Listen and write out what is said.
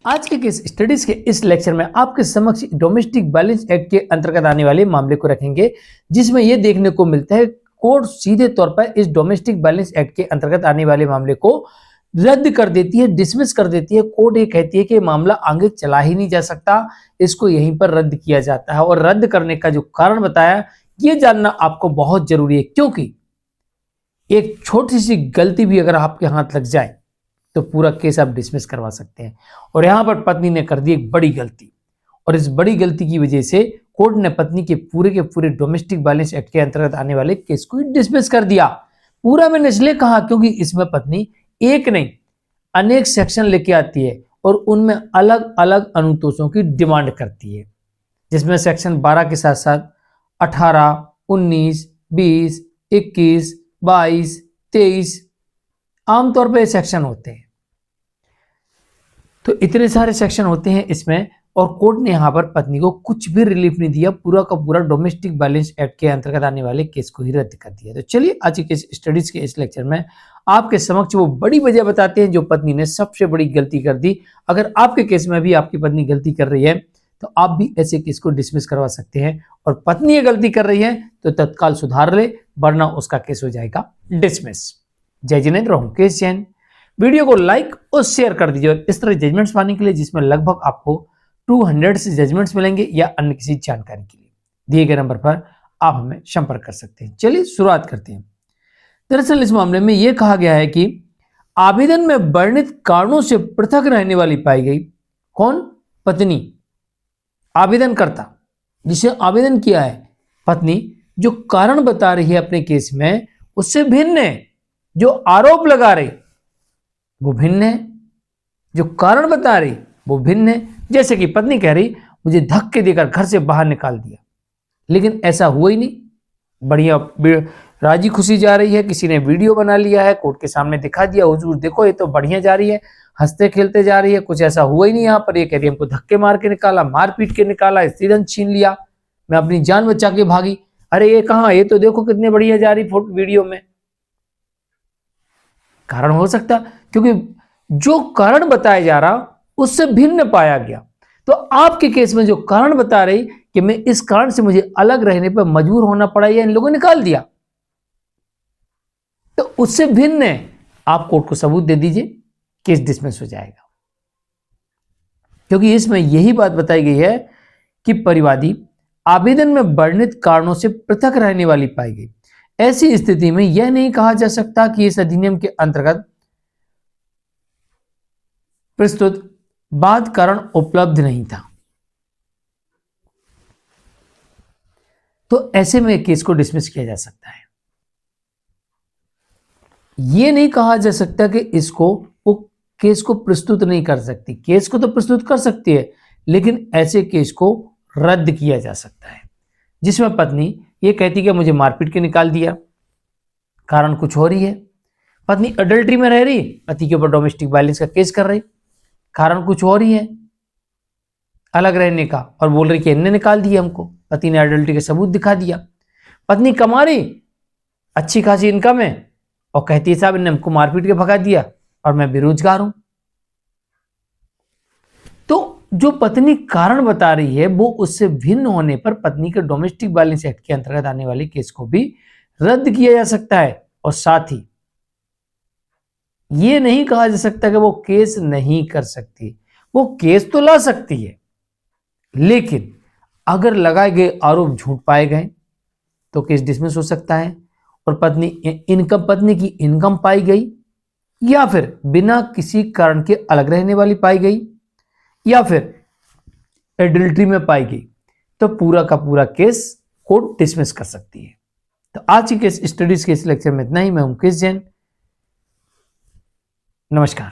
आज के case studies के इस लेक्चर में आपके समक्ष डोमेस्टिक वायलेंस एक्ट के अंतर्गत आने वाले मामले को रखेंगे, जिसमें यह देखने को मिलता है कोर्ट सीधे तौर पर इस डोमेस्टिक वायलेंस एक्ट के अंतर्गत आने वाले मामले को रद्द कर देती है, डिसमिस कर देती है। कोर्ट ये कहती है कि मामला आगे चला ही नहीं जा सकता, इसको यहीं पर रद्द किया जाता है। और रद्द करने का जो कारण बताया, यह जानना आपको बहुत जरूरी है, क्योंकि एक छोटी सी गलती भी अगर आपके हाथ लग जाए तो पूरा केस आप डिसमिस करवा सकते हैं। और यहां पर पत्नी ने कर दी एक बड़ी गलती, और इस बड़ी गलती की वजह से कोर्ट ने पत्नी के पूरे डोमेस्टिक वायलेंस एक्ट के अंतर्गत आने वाले केस को डिसमिस कर दिया। पूरा मैंने इसलिए कहा क्योंकि इसमें पत्नी एक नहीं अनेक सेक्शन लेके आती है और उनमें अलग अलग अनुतोषों की डिमांड करती है, जिसमें सेक्शन 12 के साथ साथ 18, 19, 20, 21, 22, 23 आमतौर पर सेक्शन होते हैं। तो इतने सारे सेक्शन होते हैं इसमें, और कोर्ट ने यहां पर पत्नी को कुछ भी रिलीफ नहीं दिया, पूरा का पूरा डोमेस्टिक वायलेंस एक्ट के अंतर्गत आने वाले केस को ही रद्द कर दिया। तो चलिए आज के स्टडीज के इस लेक्चर में आपके समक्ष वो बड़ी वजह बताते हैं जो पत्नी ने सबसे बड़ी गलती कर दी। अगर आपके केस में भी आपकी पत्नी गलती कर रही है तो आप भी ऐसे केस को डिसमिस करवा सकते हैं, और पत्नी ये गलती कर रही है तो तत्काल सुधार ले, वरना उसका केस हो जाएगा डिसमिस। जय जिनेंद्र, हूं केस जैन। वीडियो को लाइक और शेयर कर दीजिए, और इस तरह जजमेंट्स पाने के लिए जिसमें लगभग आपको 200 से जजमेंट्स मिलेंगे, या अन्य किसी जानकारी के लिए दिए गए नंबर पर आप हमें संपर्क कर सकते हैं। चलिए शुरुआत करते हैं। दरअसल इस मामले में यह कहा गया है कि आवेदन में वर्णित कारणों से पृथक रहने वाली पाई गई। कौन? पत्नी, आवेदनकर्ता जिसे आवेदन किया है, पत्नी जो कारण बता रही है अपने केस में उससे भिन्न है। जो आरोप लगा रही वो भिन्न है, जो कारण बता रही वो भिन्न है। जैसे कि पत्नी कह रही मुझे धक्के देकर घर से बाहर निकाल दिया, लेकिन ऐसा हुआ ही नहीं। बढ़िया राजी खुशी जा रही है, किसी ने वीडियो बना लिया है, कोर्ट के सामने दिखा दिया, हुजूर देखो ये तो बढ़िया जा रही है, हंसते खेलते जा रही है, कुछ ऐसा हुआ ही नहीं। यहाँ पर ये कह रही हमको धक्के मार के निकाला, मार पीट के निकाला, स्त्रीधन छीन लिया, मैं अपनी जान बचा के भागी। अरे ये कहाँ, ये तो देखो कितने बढ़िया जा रही फोटो वीडियो में। कारण हो सकता, क्योंकि जो कारण बताया जा रहा उससे भिन्न पाया गया। तो आपके केस में जो कारण बता रही कि मैं इस कारण से मुझे अलग रहने पर मजबूर होना पड़ा या इन लोगों ने निकाल दिया, तो उससे भिन्न है, आप कोर्ट को सबूत दे दीजिए, केस डिसमिस हो जाएगा। क्योंकि इसमें यही बात बताई गई है कि परिवादी आवेदन में वर्णित कारणों से पृथक रहने वाली पाई गई। ऐसी स्थिति में यह नहीं कहा जा सकता कि इस अधिनियम के अंतर्गत प्रस्तुत बाध कारण उपलब्ध नहीं था। तो ऐसे में केस को डिसमिस किया जा सकता है। यह नहीं कहा जा सकता कि इसको वो केस को प्रस्तुत नहीं कर सकती। केस को तो प्रस्तुत कर सकती है, लेकिन ऐसे केस को रद्द किया जा सकता है जिसमें पत्नी ये कहती कि मुझे मारपीट के निकाल दिया, कारण कुछ हो रही है। पत्नी अडल्ट्री में रह रही, पति के ऊपर डोमेस्टिक वायलेंस का केस कर रही, कारण कुछ हो रही है अलग रहने का, और बोल रही कि इनने निकाल दिया हमको। पति ने अडल्ट्री के सबूत दिखा दिया। पत्नी कमा रही, अच्छी खासी इनकम है, और कहती है साहब इनने हमको मारपीट के भगा दिया और मैं बेरोजगार हूं। तो जो पत्नी कारण बता रही है वो उससे भिन्न होने पर पत्नी के डोमेस्टिक वायलेंस एक्ट के अंतर्गत आने वाले केस को भी रद्द किया जा सकता है। और साथ ही यह नहीं कहा जा सकता कि वो केस नहीं कर सकती, वो केस तो ला सकती है, लेकिन अगर लगाए गए आरोप झूठ पाए गए तो केस डिसमिस हो सकता है। और पत्नी की इनकम पाई गई, या फिर बिना किसी कारण के अलग रहने वाली पाई गई, या फिर एडल्ट्री में पाई गई, तो पूरा का पूरा केस कोर्ट डिसमिस कर सकती है। तो आज की केस स्टडीज के इस लेक्चर में इतना ही। मैं हूं केस जैन, नमस्कार।